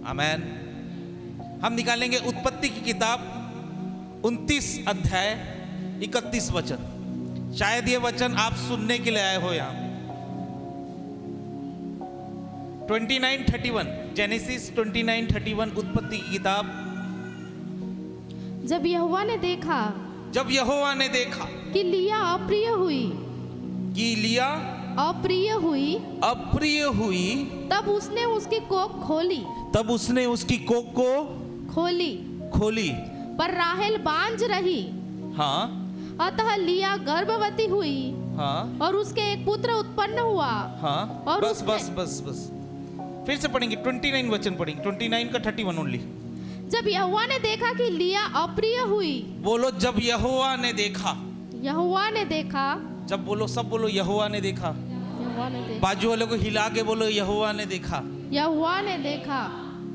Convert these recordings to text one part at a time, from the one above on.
आमेन। हम निकालेंगे उत्पत्ति की किताब 29 अध्याय 31 वचन। शायद ये वचन आप सुनने के लिए आए हो यहाँ। 29:31 जेनेसिस 29:31 उत्पत्ति की किताब। जब यहोवा ने देखा कि लिया अप्रिय हुई, तब उसने उसकी कोख को खोली, पर राहेल बांझ रही। हाँ, अतः लिया गर्भवती हुई, हाँ, और उसके एक पुत्र उत्पन्न हुआ। हाँ, और बस फिर से पढ़ेंगे। 29 वचन पढ़ेंगे, 29 का 31 ओनली। जब यहोवा ने देखा कि लिया अप्रिय हुई। बोलो, जब यहोवा ने देखा। जब बोलो, सब बोलो, यहोवा ने देखा। बाजू वाले को हिला के बोलो, यहोवा ने देखा।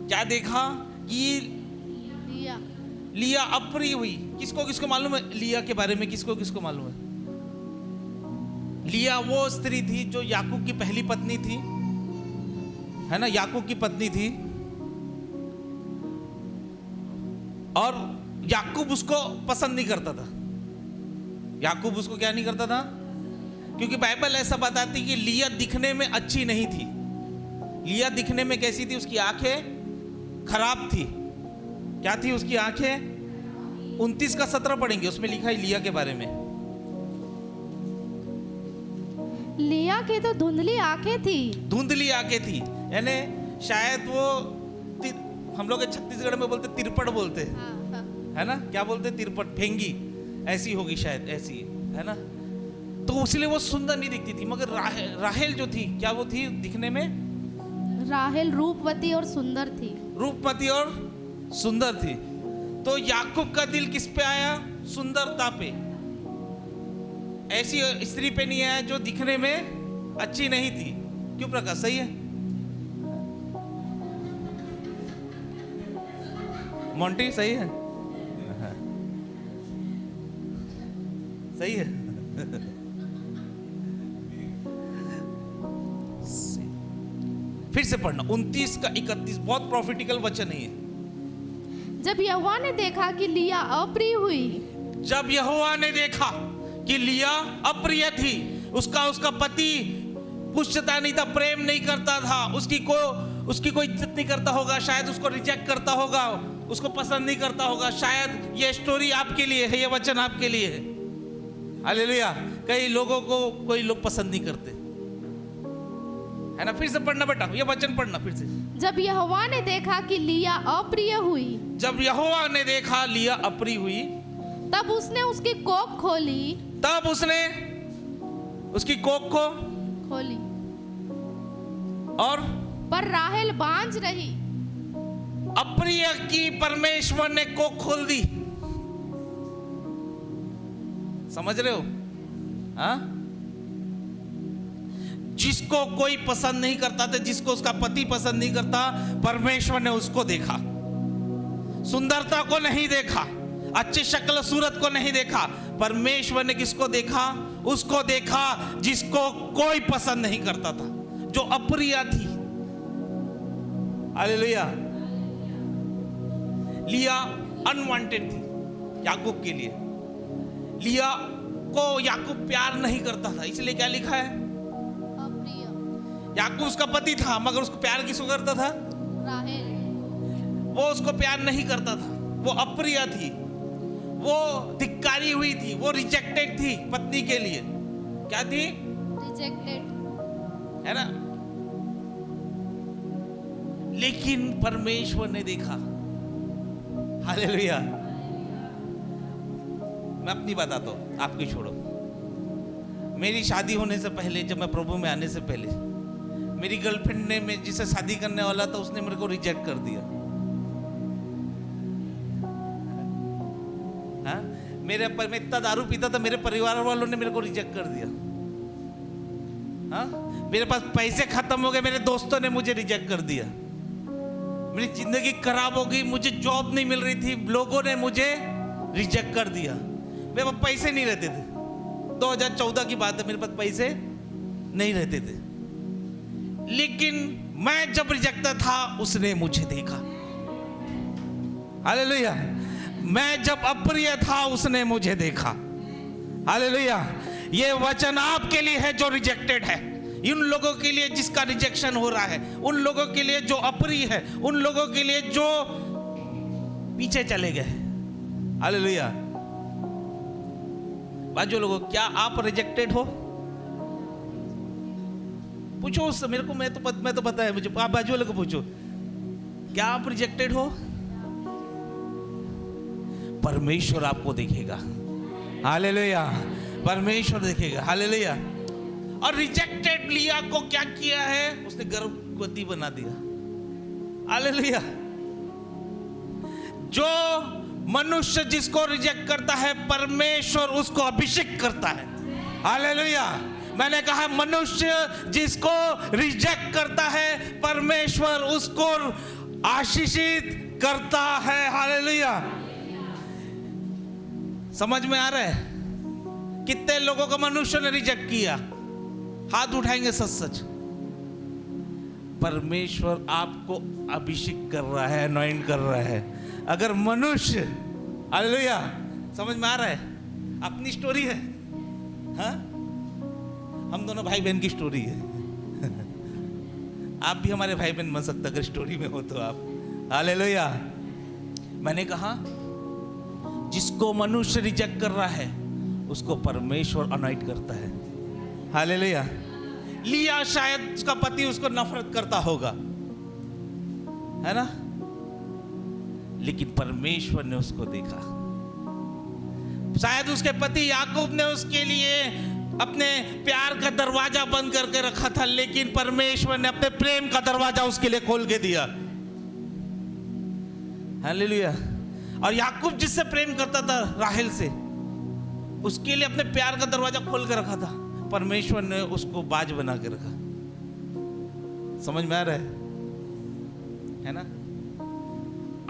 क्या देखा? कि लिया अप्रिय हुई। किसको मालूम है लिया के बारे में? किसको मालूम है? लिया वो स्त्री थी जो याकूब की पहली पत्नी थी, है ना? याकूब की पत्नी थी, और याकूब उसको पसंद नहीं करता था। याकूब उसको क्या नहीं करता था? क्योंकि बाइबल ऐसा बताती कि लिया दिखने में अच्छी नहीं थी। लिया दिखने में कैसी थी? उसकी आंखें खराब थी। क्या थी उसकी आंखें? 29 का 17 पढ़ेंगे, उसमें लिखा है लिया के बारे में। लिया की तो धुंधली आंखें थी, यानी शायद वो हम लोग छत्तीसगढ़ में बोलते तिरपट बोलते हैं, है ना? क्या बोलते? तिरपट, फेंगी, ऐसी होगी शायद, ऐसी, है ना? तो इसलिए वो सुंदर नहीं दिखती थी। मगर राहेल जो थी, क्या वो थी दिखने में? राहेल रूपवती और सुंदर थी। तो याकूब का दिल किस पे आया? सुंदरता पे। ऐसी स्त्री पे नहीं आया जो दिखने में अच्छी नहीं थी। क्यों प्रकाश? सही है मोंटी? सही है, सही है। फिर से पढ़ना 29 का 31, बहुत प्रॉफिटिकल वचन है। जब यहोवा ने देखा कि लिया अप्रिय थी, उसका पति पुष्टता नहीं था, प्रेम नहीं करता था, उसकी कोई इज्जत नहीं करता होगा, शायद उसको रिजेक्ट करता होगा, उसको पसंद नहीं करता होगा। शायद ये स्टोरी आपके लिए है, ये वचन आपके लिए है। हालेलुया। कई लोगों को कोई लोग पसंद नहीं करते, है ना? फिर से पढ़ना बेटा, ये वचन पढ़ना फिर से। जब यहोवा ने देखा कि लिया अप्रिय हुई, तब उसने उसकी कोख खोली, और पर राहेल बांझ रही। अप्रिय की परमेश्वर ने कोख खोल दी। समझ रहे हो? हाँ? जिसको कोई पसंद नहीं करता था, जिसको उसका पति पसंद नहीं करता, परमेश्वर ने उसको देखा। सुंदरता को नहीं देखा, अच्छी शक्ल सूरत को नहीं देखा। परमेश्वर ने किसको देखा? उसको देखा जिसको कोई पसंद नहीं करता था, जो अप्रिय थी। हालेलुया। लिया अनवांटेड थी याकूब के लिए। लिया को याकूब प्यार नहीं करता था, इसलिए क्या लिखा है? याकूब उसका पति था, मगर उसको प्यार किसको करता था? राहेल। वो उसको प्यार नहीं करता था, वो अप्रिय थी, वो धिक्कारी हुई थी, वो रिजेक्टेड थी पत्नी के लिए। क्या थी? रिजेक्टेड, है ना? लेकिन परमेश्वर ने देखा। हालेलुया। मैं अपनी बताता हूं, आपकी छोड़ो। मेरी शादी होने से पहले, जब मैं प्रभु में आने से पहले, मेरी गर्लफ्रेंड ने, मैं जिसे शादी करने वाला था, उसने मेरे को रिजेक्ट कर दिया। हाँ? मैं इतना दारू पीता था, मेरे परिवार वालों ने मेरे को रिजेक्ट कर दिया। हाँ? मेरे पास पैसे खत्म हो गए, मेरे दोस्तों ने मुझे रिजेक्ट कर दिया। मेरी जिंदगी खराब हो गई, मुझे जॉब नहीं मिल रही थी, लोगों ने मुझे रिजेक्ट कर दिया। मेरे पास पैसे नहीं रहते थे। 2014 की बात है, मेरे पास पैसे नहीं रहते थे। लेकिन मैं जब रिजेक्टेड था उसने मुझे देखा। हालेलुया। मैं जब अप्रिय था उसने मुझे देखा। हालेलुया। ये वचन आपके लिए है जो रिजेक्टेड है, इन लोगों के लिए जिसका रिजेक्शन हो रहा है, उन लोगों के लिए जो अप्रिय है, उन लोगों के लिए जो पीछे चले गए। हालेलुया। बाजू लोगों, क्या आप रिजेक्टेड हो? पूछो उससे, मेरे को मैं तो पता है मुझे। आप बाजू वाले को पूछो, क्या आप रिजेक्टेड हो? परमेश्वर आपको देखेगा। हालेलुया। परमेश्वर देखेगा। हालेलुया। और रिजेक्टेड लिया को क्या किया है? उसने गर्भवती बना दिया। हालेलुया। जो मनुष्य जिसको रिजेक्ट करता है, परमेश्वर उसको अभिषेक करता है। हालेलुया। मैंने कहा मनुष्य जिसको रिजेक्ट करता है, परमेश्वर उसको आशीषित करता है। हालेलुया। समझ में आ रहा है? कितने लोगों को मनुष्य ने रिजेक्ट किया? हाथ उठाएंगे सच सच। परमेश्वर आपको अभिषेक कर रहा है, अनॉइंट कर रहा है। अगर मनुष्य, हालेलुया, समझ में आ रहा है? अपनी स्टोरी है, हाँ? हम दोनों भाई बहन की स्टोरी है। आप भी हमारे भाई बहन बन सकते अगर स्टोरी में हो तो आप। हालेलुया। मैंने कहा जिसको मनुष्य रिजेक्ट कर रहा है उसको परमेश्वर अनॉइंट करता है। हालेलुया। लिया शायद उसका पति उसको नफरत करता होगा, है ना, लेकिन परमेश्वर ने उसको देखा। शायद उसके पति याकूब ने उसके लिए अपने प्यार का दरवाजा बंद करके रखा था, लेकिन परमेश्वर ने अपने प्रेम का दरवाजा उसके लिए खोल के दिया। हालेलुया। और याकूब जिससे प्रेम करता था, राहेल से, उसके लिए अपने प्यार का दरवाजा खोल के रखा था। परमेश्वर ने उसको बाज बना के रखा। समझ में आ रहा है ना?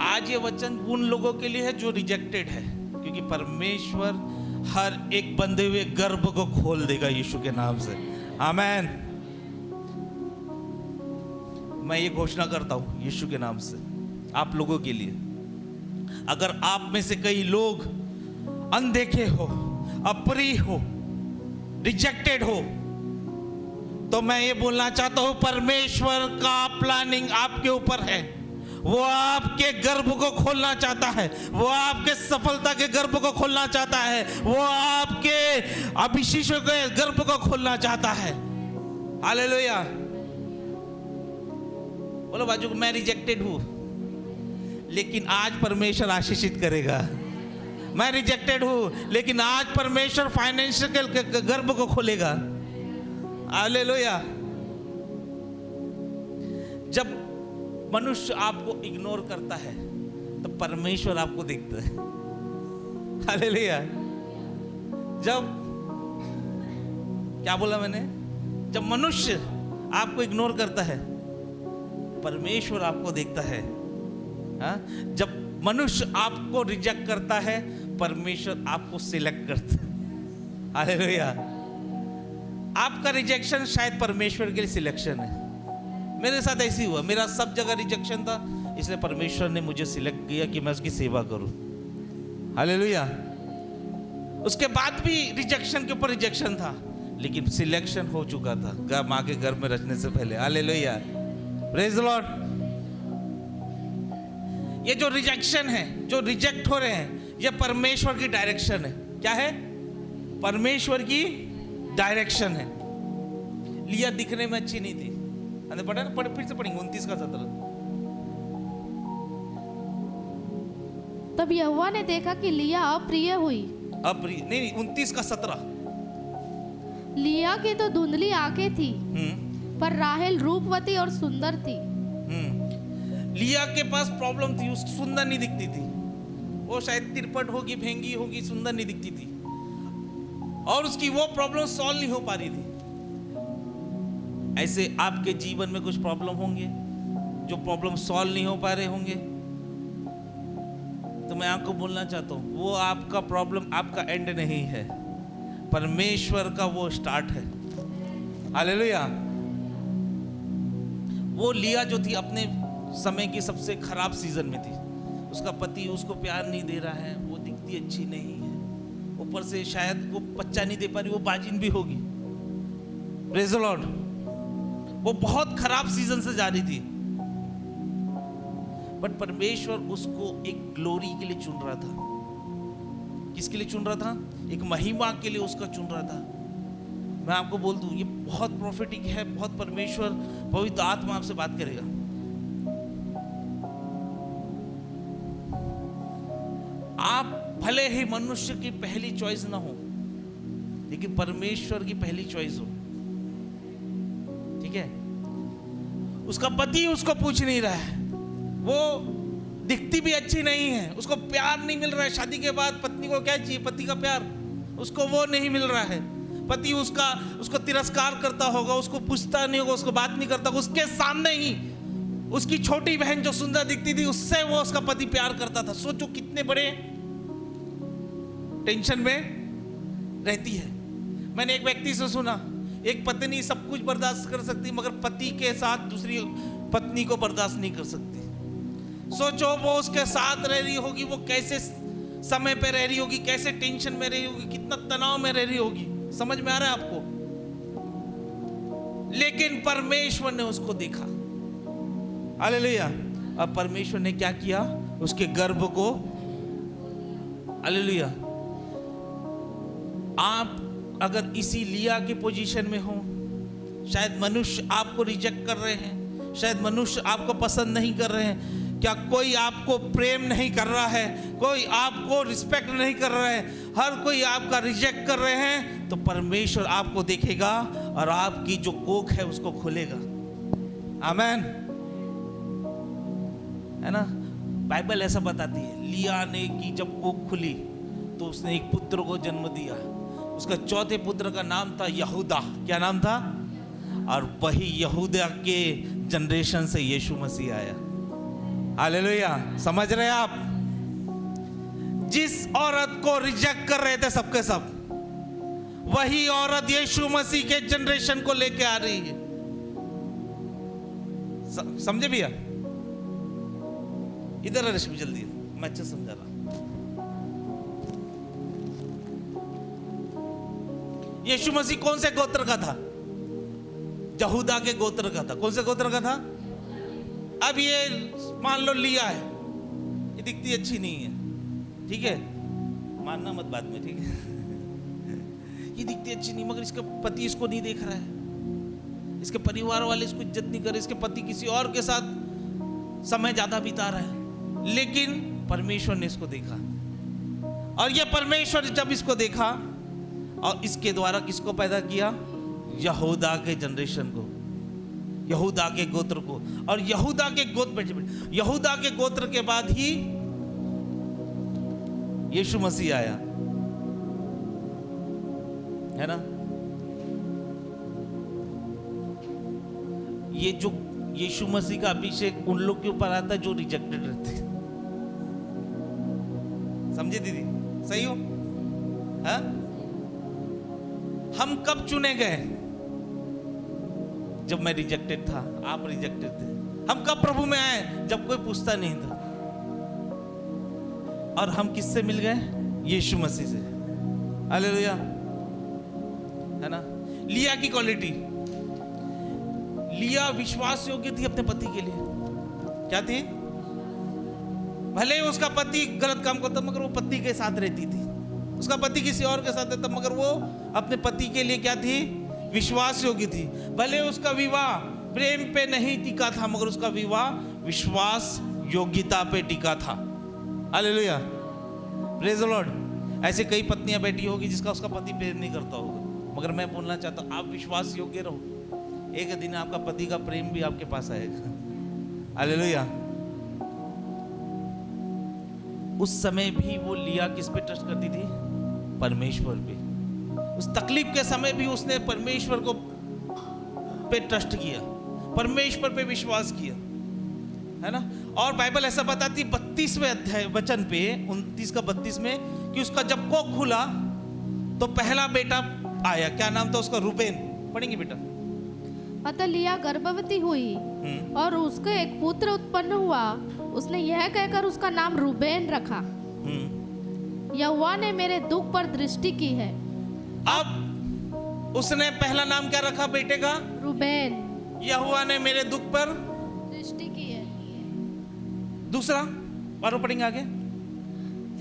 आज ये वचन उन लोगों के लिए है जो रिजेक्टेड है, क्योंकि परमेश्वर हर एक बंधे हुए गर्भ को खोल देगा यीशु के नाम से। आमेन। मैं ये घोषणा करता हूं यीशु के नाम से आप लोगों के लिए। अगर आप में से कई लोग अनदेखे हो, अप्रिय हो, रिजेक्टेड हो, तो मैं ये बोलना चाहता हूं परमेश्वर का प्लानिंग आपके ऊपर है। वो आपके गर्भ को खोलना चाहता है, वो आपके सफलता के गर्भ को खोलना चाहता है, वो आपके अभिषेक के गर्भ को खोलना चाहता है। हालेलुया। बोलो बाजू को, मैं रिजेक्टेड हूं लेकिन आज परमेश्वर आशीषित करेगा। मैं रिजेक्टेड हूं लेकिन आज परमेश्वर फाइनेंशियल गर्भ को खोलेगा। हालेलुया। जब मनुष्य आपको इग्नोर करता है तो परमेश्वर आपको देखता है। हालेलुया। जब, क्या बोला मैंने? जब मनुष्य आपको इग्नोर करता है, परमेश्वर आपको देखता है। हाँ? जब मनुष्य आपको रिजेक्ट करता है, परमेश्वर आपको सिलेक्ट करता है। हालेलुया। आपका रिजेक्शन शायद परमेश्वर के लिए सिलेक्शन है। मेरे साथ ऐसी हुआ, मेरा सब जगह रिजेक्शन था, इसलिए परमेश्वर ने मुझे सिलेक्ट किया कि मैं उसकी सेवा करूं। हालेलुया। उसके बाद भी रिजेक्शन के ऊपर रिजेक्शन था, लेकिन सिलेक्शन हो चुका था माँ के गर्भ में रचने से पहले। हालेलुया। Praise the Lord. ये जो रिजेक्शन है, जो रिजेक्ट हो रहे हैं, ये परमेश्वर की डायरेक्शन है। क्या है? परमेश्वर की डायरेक्शन है। लिया दिखने में अच्छी नहीं थी, पढ़ा ना? फिर से पढ़ेंगे 29 का 17। तब यहोवा ने देखा कि लिया अप्रिय हुई। अप्रिय नहीं, 29 का 17। लिया की तो धुंधली आंखें थी, पर राहेल रूपवती और सुंदर थी। लिया के पास प्रॉब्लम थी, उसकी सुंदर नहीं दिखती थी। वो शायद तिरपट होगी, भेंगी होगी, सुंदर नहीं दिखती थी, और उसकी वो प्रॉब्लम सॉल्व नहीं हो पा रही थी। ऐसे आपके जीवन में कुछ प्रॉब्लम होंगे जो प्रॉब्लम सॉल्व नहीं हो पा रहे होंगे, तो मैं आपको बोलना चाहता हूं वो आपका प्रॉब्लम आपका एंड नहीं है, परमेश्वर का वो स्टार्ट है। हालेलुया। वो लिया जो थी अपने समय की सबसे खराब सीजन में थी। उसका पति उसको प्यार नहीं दे रहा है, वो दिखती अच्छी नहीं है, ऊपर से शायद वो बच्चा नहीं दे पा रही, वो बाजिन भी होगी। Praise the Lord. वो बहुत खराब सीजन से जा रही थी, बट परमेश्वर उसको एक ग्लोरी के लिए चुन रहा था। किसके लिए चुन रहा था? एक महिमा के लिए उसका चुन रहा था। मैं आपको बोल दूं, ये बहुत प्रॉफिटिक है, बहुत परमेश्वर पवित्र आत्मा आपसे बात करेगा। आप भले ही मनुष्य की पहली चॉइस ना हो, लेकिन परमेश्वर की पहली चॉइस हो। ठीक है? उसका पति उसको पूछ नहीं रहा है, वो दिखती भी अच्छी नहीं है, उसको प्यार नहीं मिल रहा है। शादी के बाद पत्नी को क्या चाहिए? पति का प्यार, उसको वो नहीं मिल रहा है। पति उसको तिरस्कार करता होगा, उसको पूछता नहीं होगा, उसको बात नहीं करता। उसके सामने ही उसकी छोटी बहन जो सुंदर दिखती थी, उससे वो उसका पति प्यार करता था। सोचो कितने बड़े टेंशन में रहती है। मैंने एक व्यक्ति से सुना, एक पत्नी सब कुछ बर्दाश्त कर सकती, मगर पति के साथ दूसरी पत्नी को बर्दाश्त नहीं कर सकती। सोचो वो उसके साथ रह रही होगी, वो कैसे समय पे रह रही होगी, कैसे टेंशन में रही होगी, कितना तनाव में रह रही होगी। समझ में आ रहा है आपको? लेकिन परमेश्वर ने उसको देखा। हालेलुया। अब परमेश्वर ने क्या किया? उसके गर्भ को, हालेलुया। आप अगर इसी लिया की पोजीशन में हो, शायद मनुष्य आपको रिजेक्ट कर रहे हैं, शायद मनुष्य आपको पसंद नहीं कर रहे हैं, क्या कोई आपको प्रेम नहीं कर रहा है, कोई आपको रिस्पेक्ट नहीं कर रहा है, हर कोई आपका रिजेक्ट कर रहे हैं, तो परमेश्वर आपको देखेगा और आपकी जो कोख है उसको खोलेगा। आमेन, है ना? बाइबल ऐसा बताती है, लिया ने की जब कोख खुली तो उसने एक पुत्र को जन्म दिया। उसका चौथे पुत्र का नाम था यहूदा। क्या नाम था? और वही यहूदा के जनरेशन से यीशु मसीह आया। हालेलुया। समझ रहे हैं आप? जिस औरत को रिजेक्ट कर रहे थे सबके सब, वही औरत यीशु मसीह के जनरेशन को लेके आ रही है। समझे भैया? इधर रश्मि जल्दी, मैं अच्छा समझा रहा। यीशु मसीह कौन से गोत्र का था? यहूदा के गोत्र का था। कौन से गोत्र का था? अब ये मान लो लिया है, ये दिखती अच्छी नहीं है, ठीक है, मानना मत बाद में, ठीक है। ये दिखती अच्छी नहीं, मगर इसका पति इसको नहीं देख रहा है, इसके परिवार वाले इसको इज्जत नहीं कर रहे, इसके पति किसी और के साथ समय ज्यादा बिता रहा है। लेकिन परमेश्वर ने इसको देखा, और ये परमेश्वर जब इसको देखा और इसके द्वारा किसको पैदा किया? यहूदा के जनरेशन को, यहूदा के गोत्र को। और यहूदा के गोत्र, यहूदा के गोत्र के बाद ही यीशु मसीह आया, है ना? ये जो यीशु मसीह का अभिषेक उन लोग के ऊपर आता है जो रिजेक्टेड रहते। समझे दीदी? सही हो? हाँ? हम कब चुने गए? जब मैं रिजेक्टेड था, आप रिजेक्टेड थे। हम कब प्रभु में आए? जब कोई पूछता नहीं था। और हम किससे मिल गए? यीशु मसीह से। हालेलुया, है ना? लिया की क्वालिटी, लिया विश्वास योग्य थी अपने पति के लिए। क्या थी? भले ही उसका पति गलत काम करता, मगर वो पति के साथ रहती थी। उसका पति किसी और के साथ रहता, मगर वो अपने पति के लिए क्या थी? विश्वास योग्य थी। भले उसका विवाह प्रेम पे नहीं टिका था, मगर उसका विवाह विश्वास योग्यता पे टिका था। Hallelujah, praise the Lord. ऐसे कई पत्नियां बैठी होगी जिसका उसका पति प्रेम नहीं करता होगा, मगर मैं बोलना चाहता हूं, आप विश्वास योग्य रहो, एक दिन आपका पति का प्रेम भी आपके पास आएगा। हालेलुया। उस समय भी वो लिया किस पे ट्रस्ट करती थी? परमेश्वर पे। उस तकलीफ के समय भी उसने परमेश्वर को पे ट्रस्ट किया, परमेश्वर पे विश्वास किया, है ना? और बाइबल ऐसा बताती 32वें अध्याय वचन पे 29 का 32 में कि उसका जब कोख खुला तो पहला बेटा आया। क्या नाम था उसका? रूबेन। पढ़ेंगे बेटा? अतः लिया गर्भवती हुई और उसको एक पुत्र उत्पन्न हुआ। उसने यह कहकर उसका नाम रूबेन रखा। यहोवा ने मेरे दुख पर दृष्टि की है। अब उसने पहला नाम क्या रखा बेटे का? रूबेन। यहोवा ने मेरे दुख पर दृष्टि की है। दूसरा और पढ़ेंगे आगे।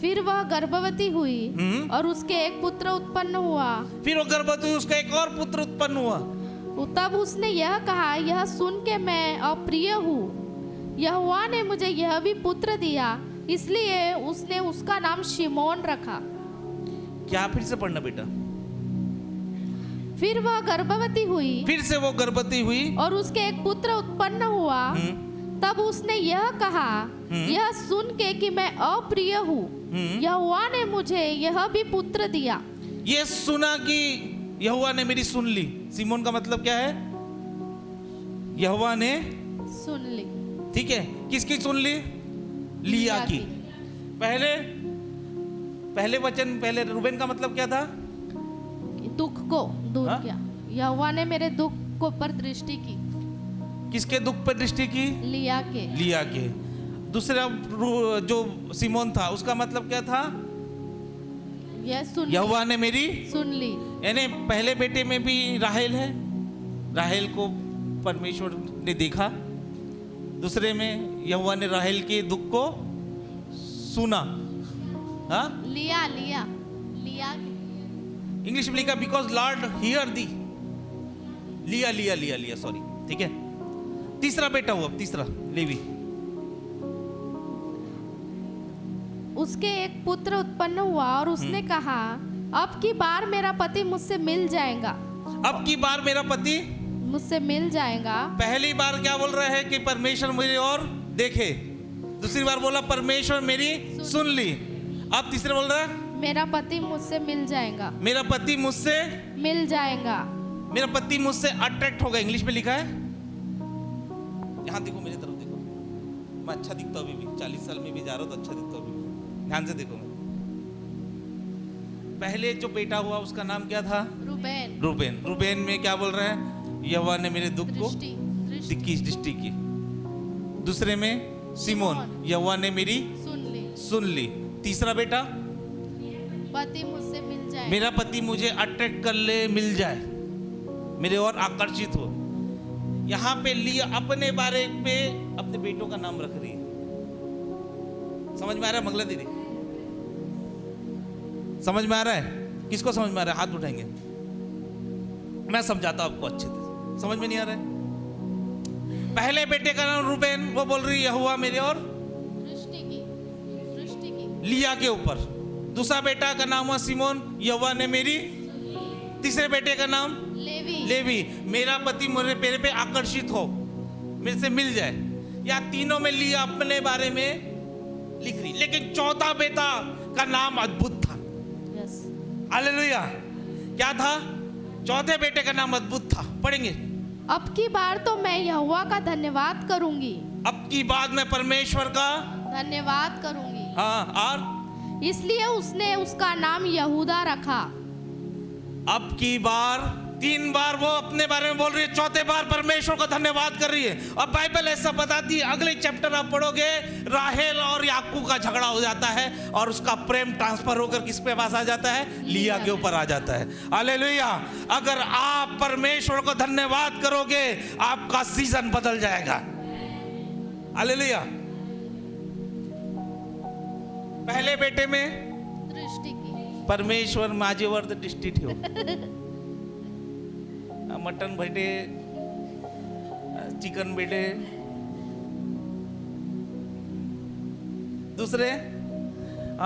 फिर वह गर्भवती हुई और उसके एक पुत्र उत्पन्न हुआ। फिर वो गर्भवती हुई, उसका एक और पुत्र उत्पन्न हुआ। तब उसने यह कहा, यह सुन के मैं अप्रिय हूँ। यहोवा ने मुझे यह भी पुत्र दिया, इसलिए उसने उसका नाम शिमोन रखा। क्या? फिर से पढ़ना बेटा। फिर वह गर्भवती हुई। फिर से वो गर्भवती हुई और उसके एक पुत्र उत्पन्न हुआ। तब उसने यह कहा, यह सुन के कि मैं अप्रिय हूँ, यहोवा ने मुझे यह भी पुत्र दिया। ये सुना कि यहोवा ने मेरी सुन ली। सिमोन का मतलब क्या है? यहोवा ने सुन ली। ठीक है, किसकी सुन ली? लिया की। पहले वचन, पहले रूबेन का मतलब क्या था? दुख को दूर हाँ? किया। यहोवा ने मेरे दुख को पर दृष्टि की। किसके दुख पर दृष्टि की? लिया के। लिया के। दूसरा जो सिमोन था, उसका मतलब क्या था? यह सुन यहोवा ने मेरी सुन ली। यानी पहले बेटे में भी राहेल है, राहेल को परमेश्वर ने देखा। दूसरे में यहोवा ने राहेल के दुख को सुना। हाँ, लिया लिया लिया। इंग्लिश में लिखा बिकॉज लॉर्ड हियर दी। लिया लिया लिया लिया, सॉरी। ठीक है, तीसरा बेटा हुआ, तीसरा लेवी। उसके एक पुत्र उत्पन्न हुआ और उसने कहा, अब की बार मेरा पति मुझसे मिल जाएगा। अब की बार मेरा पति मुझसे मिल जाएगा। पहली बार क्या बोल रहा है कि परमेश्वर मेरी ओर देखे। दूसरी बार बोला परमेश्वर मेरी सुन ली। अब तीसरे बोल रहा है मेरा पति मुझसे मिल जाएगा। मेरा पति मुझसे मिल जाएगा। मेरा पति मुझसे अट्रैक्ट होगा। इंग्लिश में लिखा है, यहाँ देखो, मेरी तरफ देखो। मैं अच्छा दिखता हूँ अभी भी, 40 साल में भी जा रहा हूँ तो अच्छा दिखता हूँ अभी भी। ध्यान से देखो। पहले जो बेटा हुआ उसका नाम क्या था? रूबेन। रूबेन। रूबेन में क्या बोल रहा है? यहोवा ने मेरे दुख को दृष्टि की। दूसरे में सिमोन, यहोवा ने मेरी सुन ली। तीसरा बेटा, पति मुझसे मिल जाए। मेरा पति मुझे अट्रैक्ट कर ले, मिल जाए, मेरे और आकर्षित हो। यहाँ पे लिया अपने बारे में अपने बेटों का नाम रख रही है। समझ में आ रहा है मंगला दीदी? समझ में आ रहा है? किसको समझ में आ रहा है? हाथ उठाएंगे, मैं समझाता हूं आपको अच्छे से। समझ में नहीं आ रहा है? पहले बेटे का नाम रूबेन, वो बोल रही है यहोवा मेरे और दृष्टि की लिया के ऊपर। दूसरा बेटा का नाम हुआ सिमोन, यहोवा ने मेरी। तीसरे बेटे का नाम लेवी, मेरा पति मेरे पे आकर्षित हो, मेरे से मिल जाए। या तीनों में लिया अपने बारे में लिख रही। लेकिन चौथा बेटा का नाम अद्भुत था। हालेलुया। क्या था? चौथे बेटे का नाम अद्भुत था। पढ़ेंगे। अब की बार तो मैं यहोवा का धन्यवाद करूंगी। अब की बार मैं परमेश्वर का धन्यवाद करूंगी। हाँ, और इसलिए उसने उसका नाम यहूदा रखा। अब की बार 3 बार वो अपने बारे में बोल रही है, चौथे बार परमेश्वर का धन्यवाद कर रही है। अब बाइबल ऐसा बताती है, अगले चैप्टर आप पढ़ोगे, राहेल और याकूब का झगड़ा हो जाता है और उसका प्रेम ट्रांसफर होकर किस पे पास आ जाता है? लिया के ऊपर आ जाता है। हालेलुया। अगर आप परमेश्वर को धन्यवाद करोगे, आपका सीजन बदल जाएगा। हालेलुया। पहले बेटे में दृष्टि की। परमेश्वर माझेवर दृष्टी ठेव। मटन भेटे, चिकन भेटे। दुसरे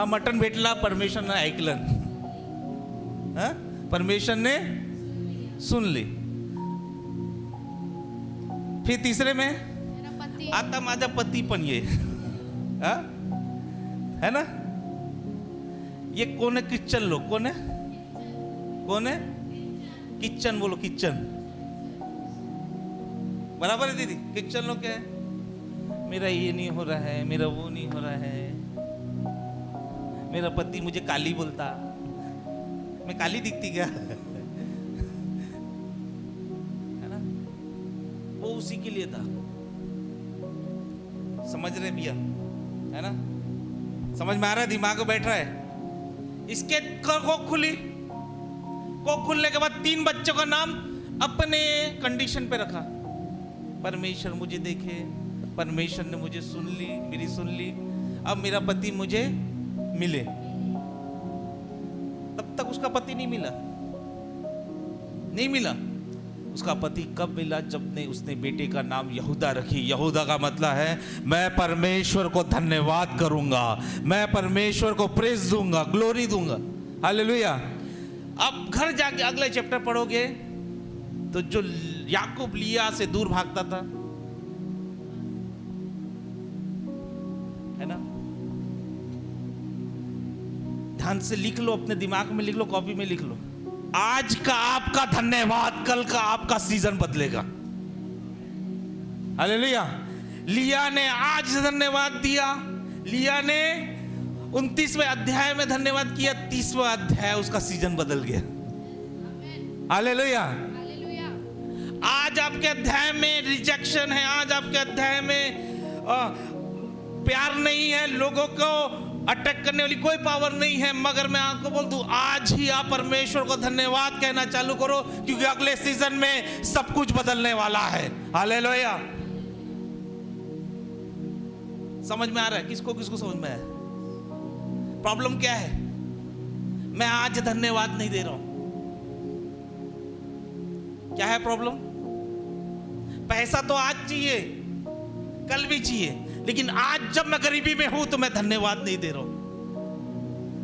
मटन भेटला, परमेश्वरने ऐकलं, परमेश्वरने सुन ली। फिर तीसरे में आता माझा पती पण ये, है ना? ये कौन है? किचन लोग। कौन है? कौन है? किचन बोलो, किचन। बराबर है दीदी? किचन लोग क्या है? मेरा ये नहीं हो रहा है, मेरा वो नहीं हो रहा है, मेरा पति मुझे काली बोलता। मैं काली दिखती क्या? है ना? वो उसी के लिए था। समझ रहे भैया, है ना? समझ में आ रहा है? दिमाग में बैठ रहा है? इसके कोख खुली, कोख खुलने के बाद 3 बच्चों का नाम अपने कंडीशन पे रखा। परमेश्वर मुझे देखे, परमेश्वर ने मुझे सुन ली, मेरी सुन ली, अब मेरा पति मुझे मिले। तब तक उसका पति नहीं मिला, नहीं मिला। उसका पति कब मिला? जब ने उसने बेटे का नाम यहूदा रखी। यहूदा का मतलब है मैं परमेश्वर को धन्यवाद करूंगा, मैं परमेश्वर को प्रेज दूंगा, ग्लोरी दूंगा। हालेलुया। अब घर जाके अगले चैप्टर पढ़ोगे तो जो याकूब लिया से दूर भागता था, है ना? ध्यान से लिख लो, अपने दिमाग में लिख लो, कॉपी में लिख लो। आज का आपका धन्यवाद कल का आपका सीजन बदलेगा। हालेलुया। लिया ने आज धन्यवाद दिया, लिया ने 29वें अध्याय में धन्यवाद किया, 30वां अध्याय उसका सीजन बदल गया। हालेलुया। आज आपके अध्याय में रिजेक्शन है, आज आपके अध्याय में प्यार नहीं है, लोगों को अटैक करने वाली कोई पावर नहीं है, मगर मैं आपको बोल दूं आज ही आप परमेश्वर को धन्यवाद कहना चालू करो, क्योंकि अगले सीजन में सब कुछ बदलने वाला है। हालेलुया। समझ में आ रहा है? किसको किसको समझ में आया? प्रॉब्लम क्या है? मैं आज धन्यवाद नहीं दे रहा हूं। क्या है प्रॉब्लम? पैसा तो आज चाहिए, कल भी चाहिए, लेकिन आज जब मैं गरीबी में हूं तो मैं धन्यवाद नहीं दे रहा हूं।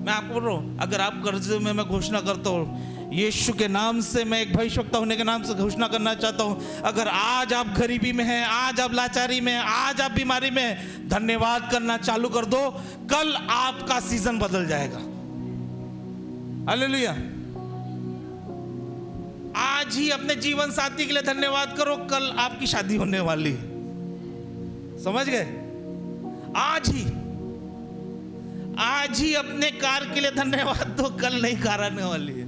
मैं आपको बोल रहा हूं, अगर आप कर्ज में, मैं घोषणा करता हूं यीशु के नाम से, मैं एक भविष्यवक्ता होने के नाम से घोषणा करना चाहता हूं, अगर आज आप गरीबी में हैं, आज आप लाचारी में हैं, आज आप बीमारी में हैं, धन्यवाद करना चालू कर दो, कल आपका सीजन बदल जाएगा। हालेलुया। आज ही अपने जीवन साथी के लिए धन्यवाद करो, कल आपकी शादी होने वाली है। समझ गए? आज ही अपने कार के लिए धन्यवाद दो, कल नई कार आने वाली है।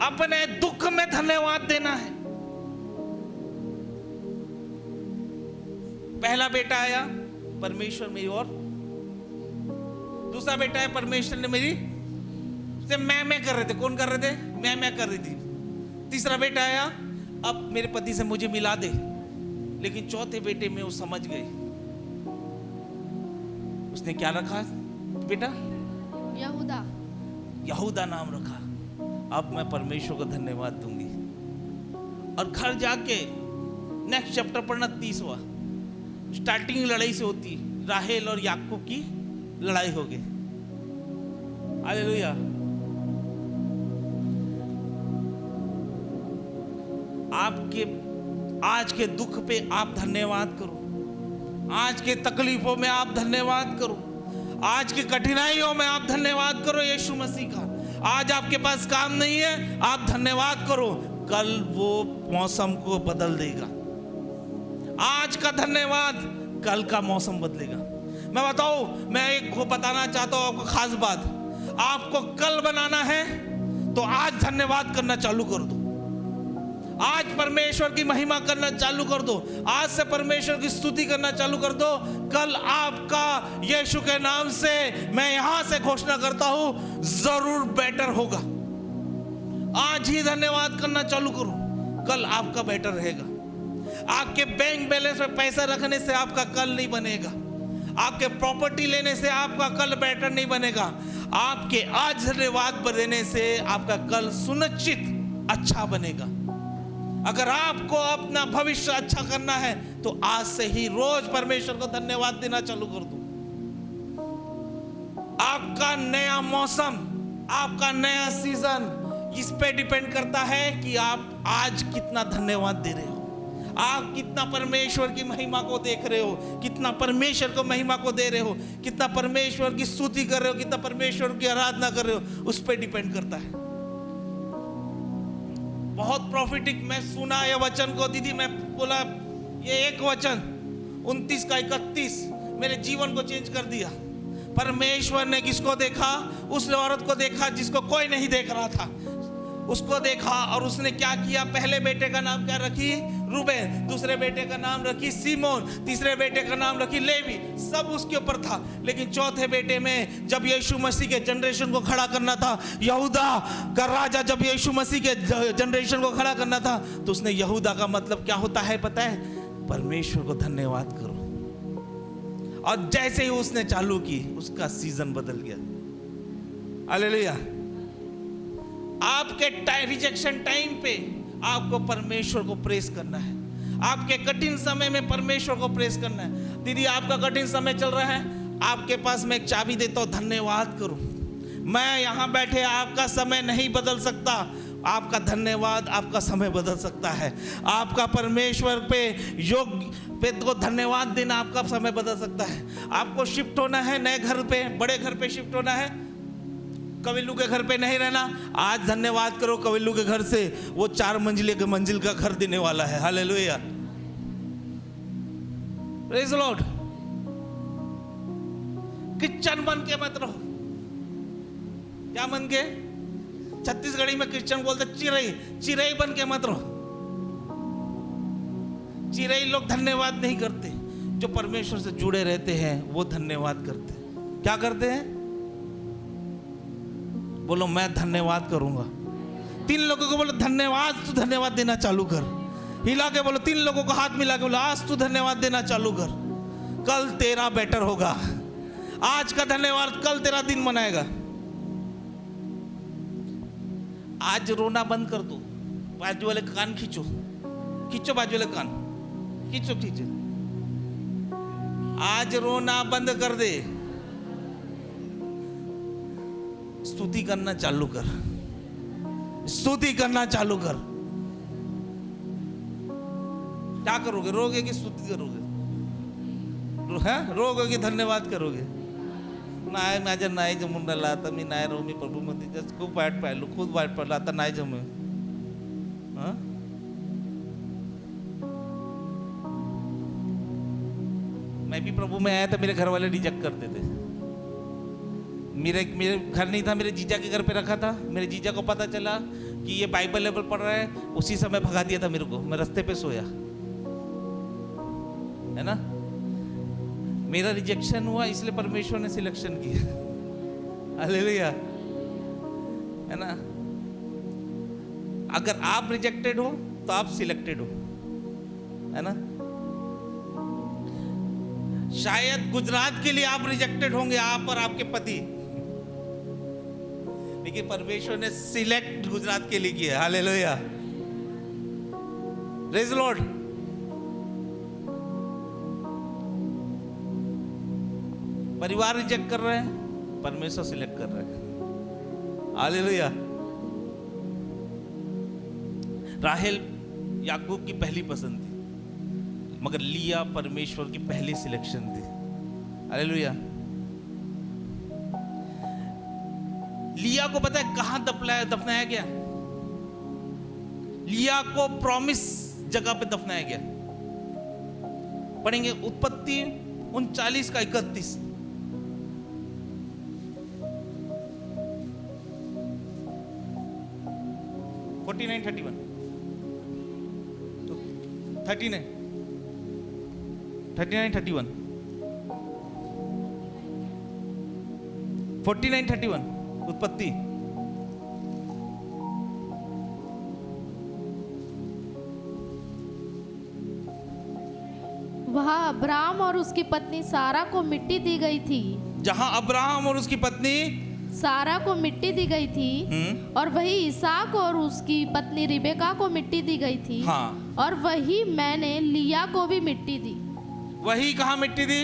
अपने दुख में धन्यवाद देना है। पहला बेटा आया, परमेश्वर मेरी और, दूसरा बेटा है, परमेश्वर ने मेरी से मैं कर रहे थे। कौन कर रहे थे? मैं कर रही थी। तीसरा बेटा आया, अब मेरे पति से मुझे मिला दे। लेकिन चौथे बेटे में वो समझ गई। उसने क्या रखा बेटा? यहूदा। यहूदा नाम रखा। अब मैं परमेश्वर को धन्यवाद दूंगी। और घर जाके नेक्स्ट चैप्टर पढ़ना 30वां। स्टार्टिंग लड़ाई से होती, राहेल और याकूब की लड़ाई हो गई। हालेलुया। आपके आज के दुख पे आप धन्यवाद करो, आज के तकलीफों में आप धन्यवाद करो, आज की कठिनाइयों में आप धन्यवाद करो यीशु मसीह का। आज आपके पास काम नहीं है, आप धन्यवाद करो, कल वो मौसम को बदल देगा। आज का धन्यवाद कल का मौसम बदलेगा। मैं बताऊं, मैं एक को बताना चाहता हूं आपको खास बात। आपको कल बनाना है तो आज धन्यवाद करना चालू कर दो। आज परमेश्वर की महिमा करना चालू कर दो, आज से परमेश्वर की स्तुति करना चालू कर दो। कल आपका यीशु के नाम से मैं यहां से घोषणा करता हूं, जरूर बेटर होगा। आज ही धन्यवाद करना चालू करो, कल आपका बेटर रहेगा। आपके बैंक बैलेंस में पैसा रखने से आपका कल नहीं बनेगा, आपके प्रॉपर्टी लेने से आपका कल बेटर नहीं बनेगा। आपके आज धन्यवाद देने से आपका कल सुनिश्चित अच्छा बनेगा। अगर आपको अपना भविष्य अच्छा करना है तो आज से ही रोज परमेश्वर को धन्यवाद देना चालू कर दो। आपका नया मौसम, आपका नया सीजन इस पे डिपेंड करता है कि आप आज कितना धन्यवाद दे रहे हो, आप कितना परमेश्वर की महिमा को देख रहे हो, कितना परमेश्वर को महिमा को दे रहे हो, कितना परमेश्वर की स्तुति कर रहे हो, कितना परमेश्वर की आराधना कर रहे हो, उस पे डिपेंड करता है। बहुत प्रॉफिटिक मैं सुना ये वचन को, दीदी मैं बोला ये एक वचन 29 का 31 मेरे जीवन को चेंज कर दिया। परमेश्वर ने किसको देखा? उस औरत को देखा जिसको कोई नहीं देख रहा था, उसको देखा और उसने क्या किया? पहले बेटे का नाम क्या रखी? रूबेन, दूसरे बेटे का नाम रखी सीमोन, तीसरे बेटे का नाम रखी लेवी, सब उसके ऊपर था। लेकिन चौथे बेटे में जब यीशु मसीह के जनरेशन को खड़ा करना था, यहूदा का राजा जब यीशु मसीह के जनरेशन को खड़ा करना था, तो उसने यहूदा का मतलब क्या होता है पता है? परमेश्वर को धन्यवाद करो। और जैसे ही उसने चालू की, उसका सीजन बदल गया। हालेलुया। आपके रिजेक्शन टाइम पे आपको परमेश्वर को प्रेस करना है। आपके कठिन समय में परमेश्वर को प्रेस करना है। दीदी, आपका कठिन समय चल रहा है, आपके पास मैं एक चाबी देता हूं, धन्यवाद करो। मैं यहां बैठे आपका समय नहीं बदल सकता, आपका धन्यवाद आपका समय बदल सकता है। आपका परमेश्वर पे योग पे तो धन्यवाद देना आपका समय बदल सकता है। आपको शिफ्ट होना है नए घर पे, बड़े घर पे शिफ्ट होना है, कविल्लू के घर पे नहीं रहना। आज धन्यवाद करो, कविल्लू के घर से वो 4 मंजिले के मंजिल का घर देने वाला है। Hallelujah, praise the Lord. Christian बन के मत रहो। क्या बन के? छत्तीसगढ़ी में क्रिश्चियन बोलते चिरई, चिरई बन के मत रहो। चिरई लोग धन्यवाद नहीं करते, जो परमेश्वर से जुड़े रहते हैं वो धन्यवाद करते हैं। क्या करते हैं? बोलो, मैं धन्यवाद करूंगा। 3 लोगों को बोलो धन्यवाद, तू धन्यवाद देना चालू कर। हिला के बोलो, 3 लोगों को हाथ मिला के बोलो, आज तू धन्यवाद देना चालू कर। कल तेरा बेटर होगा। आज का धन्यवाद कल तेरा दिन मनाएगा। आज रोना बंद कर दो। बाजू वाले कान खींचो, खींचो बाजू वाले कान, खींचो खींचो। आज रोना बंद कर दे, स्तुति करना चालू कर, स्तुति करना चालू कर। क्या करोगे? रोगे कि स्तुति करोगे? रोगे कि धन्यवाद करोगे? नाही माझ्या नाही जमून राहिला आता, मी नाही राहू, मी प्रभू मध्ये खूप वाईट पाहिलो, खूप वाईट पडलं, आता नाही जमू। मैं भी प्रभु में आया था, मेरे घर वाले रिजेक्ट करते थे। मेरे घर नहीं था, मेरे जीजा के घर पे रखा था। मेरे जीजा को पता चला कि ये बाइबल लेवल पढ़ रहा है, उसी समय भगा दिया था मेरे को। मैं रास्ते पे सोया, है ना। मेरा रिजेक्शन हुआ, इसलिए परमेश्वर ने सिलेक्शन किया। हालेलुया, है ना। अगर आप रिजेक्टेड हो तो आप सिलेक्टेड हो, है ना। शायद गुजरात के लिए आप रिजेक्टेड होंगे, आप और आपके पति, लेकिन परमेश्वर ने सिलेक्ट गुजरात के लिए किया। Hallelujah, praise the Lord. परिवार रिजेक्ट कर रहे हैं, परमेश्वर सिलेक्ट कर रहे हैं। हालेलुया। राहेल याकूब की पहली पसंद थी, मगर लिया परमेश्वर की पहली सिलेक्शन थी। हालेलुया। लिया को पता है कहां दफनाया गया? लिया को प्रॉमिस जगह पे दफनाया गया। पढ़ेंगे उत्पत्ति 39 का 31। $49, $31, $39, $31, $49, $31 उत्पत्ति। वहाँ अब्राहम और उसकी पत्नी सारा को मिट्टी दी गई थी। जहां अब्राहम और उसकी पत्नी सारा को मिट्टी दी गई थी, और वही इसहाक और उसकी पत्नी रिबेका को मिट्टी दी गई थी। हाँ। और वही मैंने लिया को भी मिट्टी दी। वही कहां मिट्टी दी?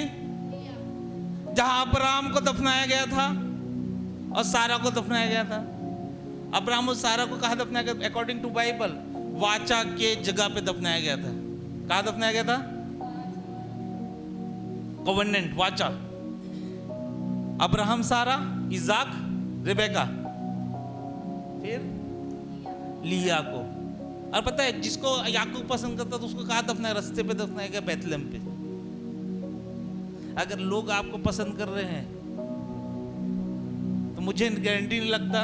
जहां अब्राहम को दफनाया गया था और सारा को दफनाया गया था। अब्राहम और सारा को कहां दफनाया गया? अकॉर्डिंग टू बाइबल वाचा के जगह पे दफनाया गया था। कहां दफनाया गया था? कॉवेनेंट, वाचा। अब्राहम, सारा, इजाक, रिबेका, फिर लिया को। और पता है जिसको याकूब पसंद करता तो उसको कहाँ दफनाया? रास्ते पे दफनाया गया, बैतलहम पे। अगर लोग आपको पसंद कर रहे हैं तो मुझे गारंटी नहीं लगता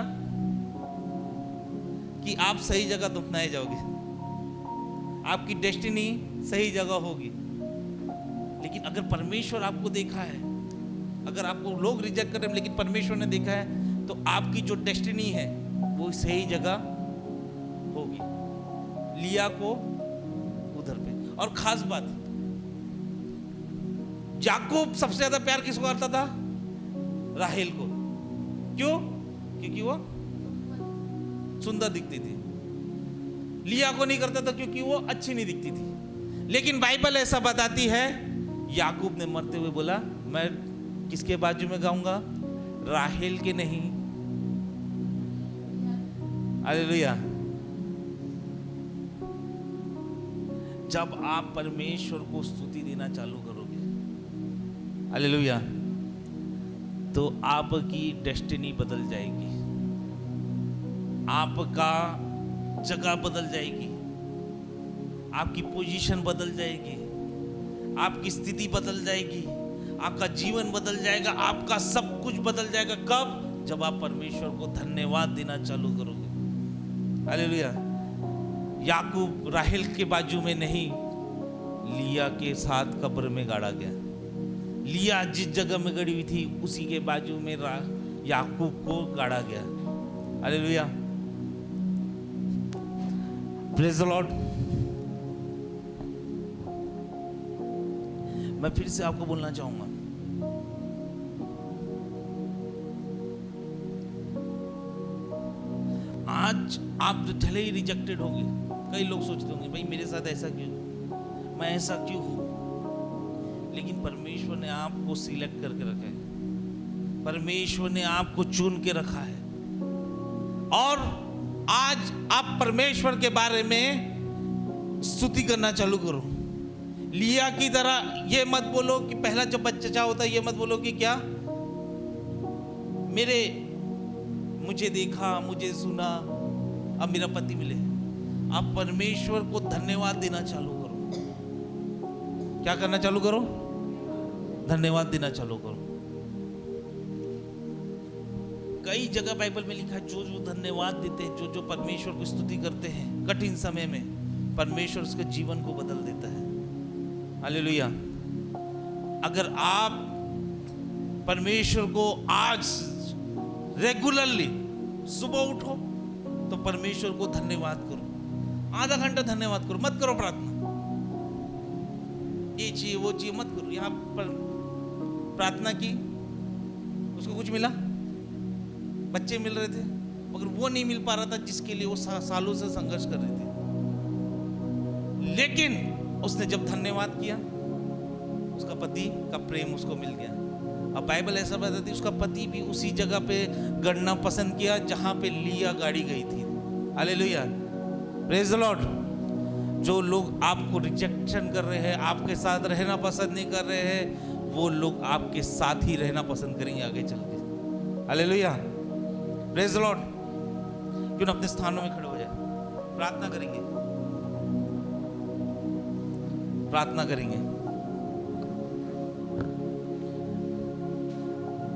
कि आप सही जगह दफनाए जाओगे। आपकी डेस्टिनी सही जगह होगी। लेकिन अगर परमेश्वर आपको देखा है, अगर आपको लोग रिजेक्ट कर रहे हैं लेकिन परमेश्वर ने देखा है, तो आपकी जो डेस्टिनी है वो सही जगह होगी। लिया को उधर पे। और खास बात, याकूब सबसे ज्यादा प्यार किसको करता था? राहेल को। क्यों? क्योंकि वो सुंदर दिखती थी। लिया को नहीं करता था क्योंकि वो अच्छी नहीं दिखती थी। लेकिन बाइबल ऐसा बताती है, याकूब ने मरते हुए बोला, मैं किसके बाजू में गाऊंगा? राहेल के नहीं। हालेलुया। जब आप परमेश्वर को स्तुति देना चालू करोगे, हालेलुया, तो आपकी डेस्टिनी बदल जाएगी, आपका जगह बदल जाएगी, आपकी पोजीशन बदल जाएगी, आपकी स्थिति बदल जाएगी, आपका जीवन बदल जाएगा, आपका सब कुछ बदल जाएगा। कब? जब आप परमेश्वर को धन्यवाद देना चालू करोगे। हालेलुया। याकूब राहेल के बाजू में नहीं, लिया के साथ कब्र में गाड़ा गया। लिया जिस जगह में गड़ी हुई थी उसी के बाजू में याकूब को गाड़ा गया। हालेलुया। Praise the Lord. मैं फिर से आपको बोलना चाहूंगा, आज आप भले ही रिजेक्टेड होंगे। कई लोग सोचते होंगे, भाई मेरे साथ ऐसा क्यों, मैं ऐसा क्यों हूं? लेकिन परमेश्वर ने आपको सिलेक्ट करके रखा है, परमेश्वर ने आपको चुन के रखा है। और आज आप परमेश्वर के बारे में स्तुति करना चालू करो। लिया की तरह ये मत बोलो कि पहला जब बच्चा होता है ये मत बोलो कि क्या मुझे देखा, मुझे सुना, अब मेरा पति मिले। आप परमेश्वर को धन्यवाद देना चालू करो। क्या करना चालू करो? धन्यवाद देना चालू करो। कई जगह बाइबल में लिखा है, जो जो धन्यवाद देते हैं, जो जो परमेश्वर को स्तुति करते हैं कठिन समय में, परमेश्वर उसके जीवन को बदल देता है। हालेलुया। अगर आप परमेश्वर को आज रेगुलरली सुबह उठो तो परमेश्वर को धन्यवाद करो। आधा घंटा धन्यवाद करो, मत करो प्रार्थना, ये चाहिए वो चाहिए मत करो। यहां पर प्रार्थना की, उसको कुछ मिला, बच्चे मिल रहे थे, मगर वो नहीं मिल पा रहा था जिसके लिए वो सालों से संघर्ष कर रहे थे। लेकिन उसने जब धन्यवाद किया, उसका पति का प्रेम उसको मिल गया। अब बाइबल ऐसा बताती है, उसका पति भी उसी जगह पे गड़ना पसंद किया जहां पे लिया गाड़ी गई थी। हालेलुया। Praise the Lord. जो लोग आपको रिजेक्शन कर रहे हैं, आपके साथ रहना पसंद नहीं कर रहे हैं, वो लोग आपके साथ ही रहना पसंद करेंगे आगे चल के। हालेलुया। Praise the Lord. क्यों ना अपने स्थानों में खड़े हो जाए, प्रार्थना करेंगे, प्रार्थना करेंगे।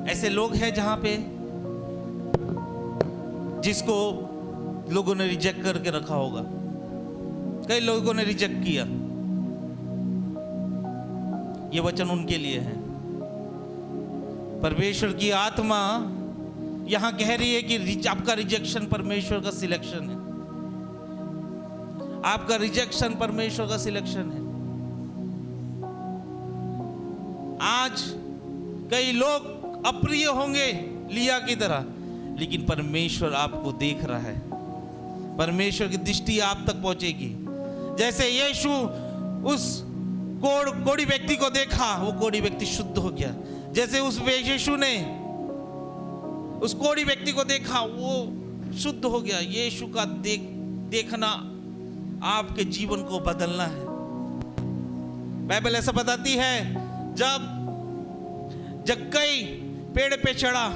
ऐसे लोग हैं जहां पे जिसको लोगों ने रिजेक्ट करके रखा होगा, कई लोगों ने रिजेक्ट किया। ये वचन उनके लिए है। परमेश्वर की आत्मा यहां कह रही है कि आपका रिजेक्शन परमेश्वर का सिलेक्शन है, आपका रिजेक्शन परमेश्वर का सिलेक्शन है। आज कई लोग अप्रिय होंगे लिया की तरह, लेकिन परमेश्वर आपको देख रहा है, परमेश्वर की दृष्टि आप तक पहुंचेगी। जैसे यीशु उस कोढ़ी व्यक्ति को देखा, वो कोढ़ी व्यक्ति शुद्ध हो गया। जैसे उस यीशु ने उस कोढ़ी व्यक्ति को देखा, वो शुद्ध हो गया। यीशु का देखना आपके जीवन को बदलना है। बाइबल ऐसा बताती है, जब जक्कई पेड़ पे चढ़ा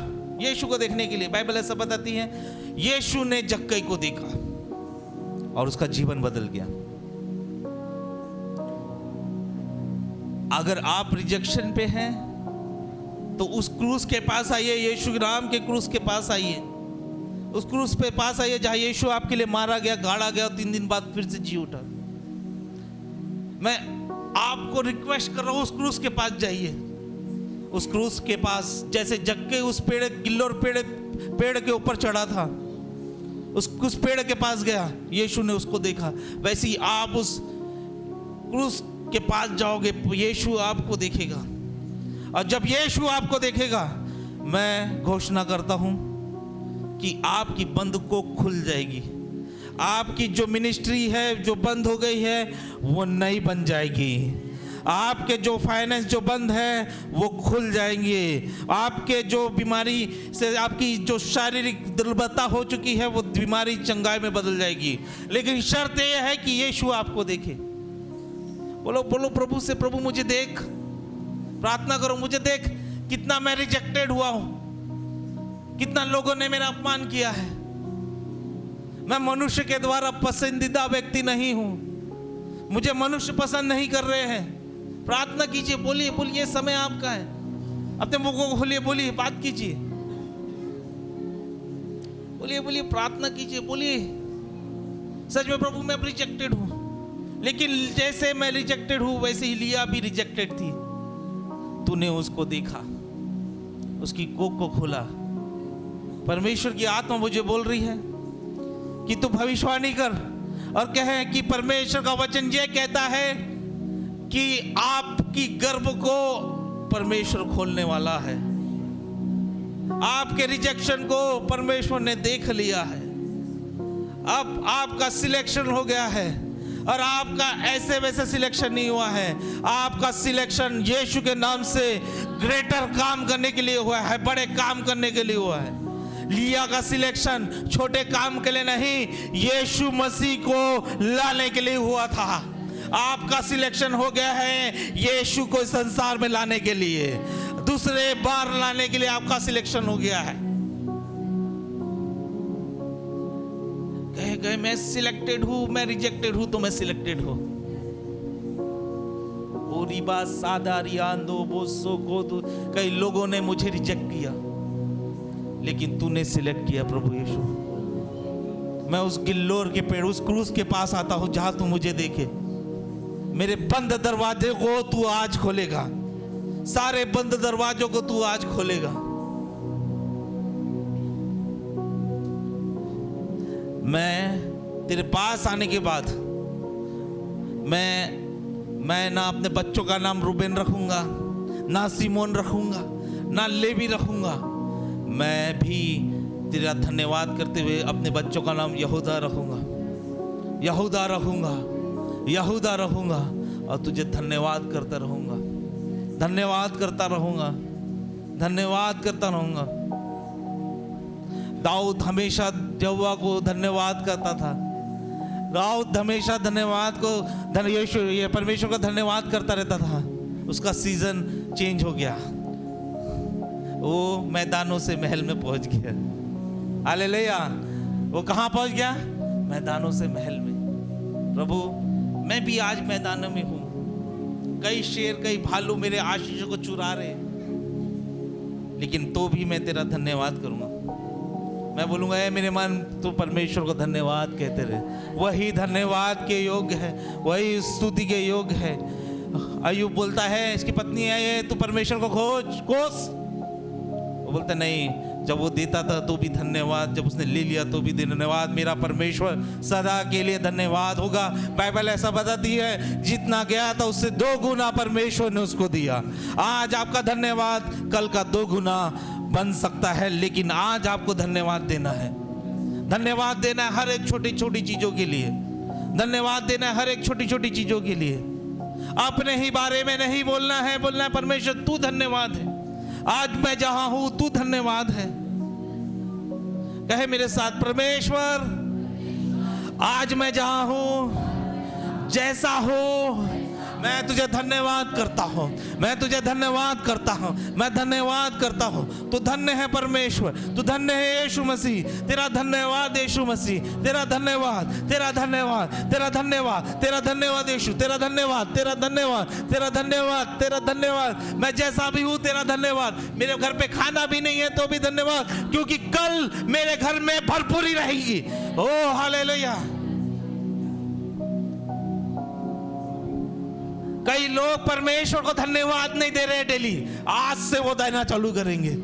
यीशु को देखने के लिए, बाइबल ऐसा बताती है, यीशु ने जक्कई को देखा और उसका जीवन बदल गया। अगर आप रिजेक्शन पे हैं तो उस क्रूस के पास आइए, यीशु राम के क्रूस के पास आइए, उस क्रूस पे पास आइए जहां यीशु आपके लिए मारा गया, गाड़ा गया और 3 दिन बाद फिर से जी उठा। मैं आपको रिक्वेस्ट कर रहा हूं, उस क्रूस के पास जाइए। उस क्रूस के पास जैसे जक्के उस पेड़, गिल्लोर पेड़ के ऊपर चढ़ा था, उस पेड़ के पास गया, यीशु ने उसको देखा। वैसे ही आप उस क्रूस के पास जाओगे, यीशु आपको देखेगा। और जब यीशु आपको देखेगा, मैं घोषणा करता हूं कि आपकी बंद को खुल जाएगी। आपकी जो मिनिस्ट्री है जो बंद हो गई है वो नई बन जाएगी। आपके जो फाइनेंस जो बंद है वो खुल जाएंगे। आपके जो बीमारी से आपकी जो शारीरिक दुर्बलता हो चुकी है वो बीमारी चंगाई में बदल जाएगी। लेकिन शर्त यह है कि यीशु आपको देखे। बोलो बोलो प्रभु से, प्रभु मुझे देख। प्रार्थना करो, मुझे देख कितना मैं रिजेक्टेड हुआ हूं, कितना लोगों ने मेरा अपमान किया है। मैं मनुष्य के द्वारा पसंदीदा व्यक्ति नहीं हूं, मुझे मनुष्य पसंद नहीं कर रहे हैं। प्रार्थना कीजिए, बोलिए बोलिए, समय आपका है। अपने मुंह को खोलिए, बोलिए, बात कीजिए, बोलिए बोलिए, प्रार्थना कीजिए, बोलिए। सच में प्रभु मैं रिजेक्टेड हूं, लेकिन जैसे मैं रिजेक्टेड हूं वैसे ही लिया भी रिजेक्टेड थी। तूने उसको देखा, उसकी कोख को खोला। परमेश्वर की आत्मा मुझे बोल रही है कि तू भविष्यवाणी कर और कहे कि परमेश्वर का वचन ये कहता है कि आपकी गर्भ को परमेश्वर खोलने वाला है। आपके रिजेक्शन को परमेश्वर ने देख लिया है। अब आपका सिलेक्शन हो गया है, और आपका ऐसे वैसे सिलेक्शन नहीं हुआ है। आपका सिलेक्शन यीशु के नाम से ग्रेटर काम करने के लिए हुआ है, बड़े काम करने के लिए हुआ है। लिया का सिलेक्शन छोटे काम के लिए नहीं, यीशु मसीह को लाने के लिए हुआ था। आपका सिलेक्शन हो गया है यीशु को संसार में लाने के लिए, दूसरे बार लाने के लिए आपका सिलेक्शन हो गया है। कहे मैं सिलेक्टेड हूं, मैं रिजेक्टेड हूं, तो मैं सिलेक्टेड हूं। कई लोगों ने मुझे रिजेक्ट किया, लेकिन तूने सिलेक्ट किया प्रभु यीशु। मैं उस गिल्लोर के पेड़, उस क्रूस के पास आता हूं जहां तू मुझे देखे। मेरे बंद दरवाजे को तू आज खोलेगा, सारे बंद दरवाजों को तू आज खोलेगा। मैं तेरे पास आने के बाद मैं ना अपने बच्चों का नाम रूबेन रखूंगा, ना सिमोन रखूंगा, ना लेवी रखूंगा। मैं भी तेरा धन्यवाद करते हुए अपने बच्चों का नाम यहूदा रखूंगा, यहूदा रखूंगा, यहूदा रखूंगा, और तुझे धन्यवाद करता रहूंगा, धन्यवाद करता रहूंगा, धन्यवाद करता रहूंगा। दाऊद हमेशा यहोवा को धन्यवाद करता था। दाऊद हमेशा धन्यवाद को ये परमेश्वर का धन्यवाद करता रहता था। उसका सीजन चेंज हो गया, वो मैदानों से महल में पहुंच गया। हालेलुया। वो कहां पहुंच गया? मैदानों से महल में। प्रभु मैं भी आज मैदानों में हूं। कई शेर कई भालू मेरे आशीषों को चुरा रहे, लेकिन तो भी मैं तेरा धन्यवाद करूंगा। मैं बोलूंगा ए मेरे मन, तू परमेश्वर को धन्यवाद कहते रहे। वही धन्यवाद के योग्य है, वही स्तुति के योग्य है। अय्यूब बोलता है, इसकी पत्नी है, तू परमेश्वर को कोस। वो बोलता नहीं, जब वो देता था तो भी धन्यवाद, जब उसने ले लिया तो भी धन्यवाद। मेरा परमेश्वर सदा के लिए धन्यवाद होगा। बाइबल ऐसा बताती है, जितना गया था उससे 2 गुना परमेश्वर ने उसको दिया। आज आपका धन्यवाद कल का 2 गुना बन सकता है, लेकिन आज आपको धन्यवाद देना है। धन्यवाद देना है हर एक छोटी छोटी चीजों के लिए। धन्यवाद देना है हर एक छोटी छोटी चीजों के लिए। अपने ही बारे में नहीं बोलना है, बोलना है परमेश्वर तू धन्यवाद है। आज मैं जहां हूं तू धन्यवाद है। कहे मेरे साथ, परमेश्वर आज मैं जहां हूं, जैसा हूं, मैं तुझे धन्यवाद करता हूं, मैं तुझे धन्यवाद करता हूं, मैं धन्यवाद करता हूं। तू धन्य है परमेश्वर, तू धन्य है यीशु मसीह। तेरा धन्यवाद यीशु मसीह, तेरा धन्यवाद, तेरा धन्यवाद, तेरा धन्यवाद, तेरा धन्यवाद यीशु, तेरा धन्यवाद, तेरा धन्यवाद, तेरा धन्यवाद, तेरा धन्यवाद। मैं जैसा भी हूं तेरा धन्यवाद। मेरे घर पे खाना भी नहीं है तो भी धन्यवाद, क्योंकि कल मेरे घर में भरपूरी रहेगी। ओ हालेलुया। कई लोग परमेश्वर को धन्यवाद नहीं दे रहे डेली, आज से वो देना चालू करेंगे।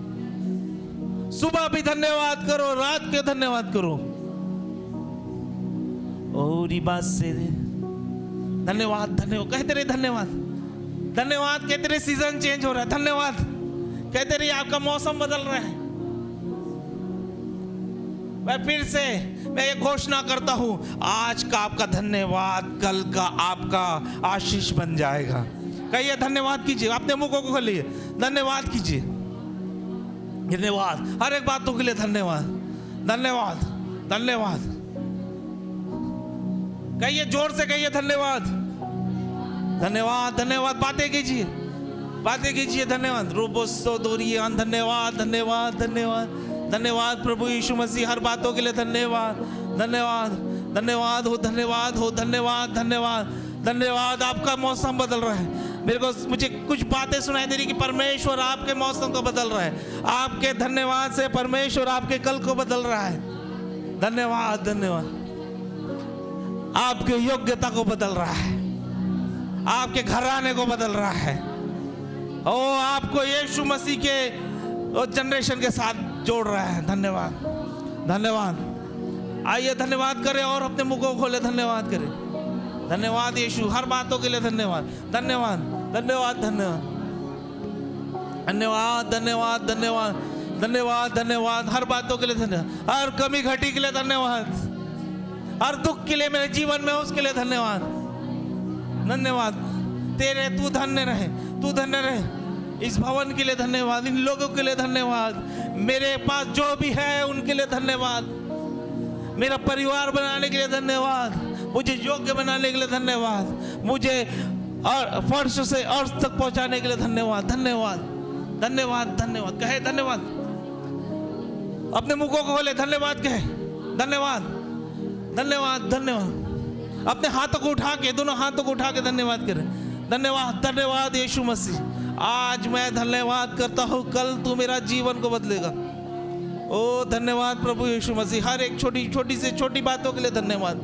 सुबह भी धन्यवाद करो, रात के धन्यवाद करो। और ये बात से धन्यवाद धन्यवाद कहते रहे, धन्यवाद धन्यवाद कहते रहे। सीजन चेंज हो रहा है, धन्यवाद कहते रहिए। आपका मौसम बदल रहा है। मैं फिर से मैं ये घोषणा करता हूं, आज का आपका धन्यवाद कल का आपका आशीष बन जाएगा। कहिए धन्यवाद कीजिए, अपने मुखों को खोलिए, धन्यवाद कीजिए। धन्यवाद हर एक बातों के लिए, धन्यवाद धन्यवाद धन्यवाद। कहिए जोर से, कहिए धन्यवाद धन्यवाद धन्यवाद। बातें कीजिए, बातें कीजिए, धन्यवाद। रोबोसो दोरियान, धन्यवाद धन्यवाद धन्यवाद धन्यवाद प्रभु यीशु मसीह, हर बातों के लिए धन्यवाद धन्यवाद धन्यवाद हो, धन्यवाद हो, धन्यवाद धन्यवाद धन्यवाद। आपका मौसम बदल रहा है। मुझे कुछ बातें सुनाई दे रही कि परमेश्वर आपके मौसम को बदल रहा है। आपके धन्यवाद से परमेश्वर आपके कल को बदल रहा है। धन्यवाद धन्यवाद। आपके योग्यता को बदल रहा है, आपके घराने को बदल रहा है। ओ आपको यीशु मसीह के जनरेशन के साथ जोड़ रहा है। धन्यवाद धन्यवाद। आइए धन्यवाद करें और अपने मुंह को खोले, धन्यवाद करें। धन्यवाद यीशु, हर बातों के लिए धन्यवाद धन्यवाद धन्यवाद धन्यवाद धन्यवाद धन्यवाद धन्यवाद धन्यवाद धन्यवाद। हर बातों के लिए धन्यवाद, हर कमी घटी के लिए धन्यवाद, हर दुख के लिए मेरे जीवन में उसके लिए धन्यवाद धन्यवाद। तेरे तू धन्य रहे, तू धन्य रहे। इस भवन के लिए धन्यवाद, इन लोगों के लिए धन्यवाद, मेरे पास जो भी है उनके लिए धन्यवाद, मेरा परिवार बनाने के लिए धन्यवाद, मुझे योग्य बनाने के लिए धन्यवाद, मुझे और फर्श से अर्श तक पहुंचाने के लिए धन्यवाद धन्यवाद धन्यवाद धन्यवाद। कहे धन्यवाद, अपने मुखों को खोले, धन्यवाद कहे, धन्यवाद धन्यवाद धन्यवाद। अपने हाथों को उठा के, दोनों हाथों को उठा के धन्यवाद करें। धन्यवाद धन्यवाद यीशु मसीह, आज मैं धन्यवाद करता हूँ, कल तू मेरा जीवन को बदलेगा। ओ धन्यवाद प्रभु यीशु मसीह, हर एक छोटी छोटी से छोटी बातों के लिए धन्यवाद।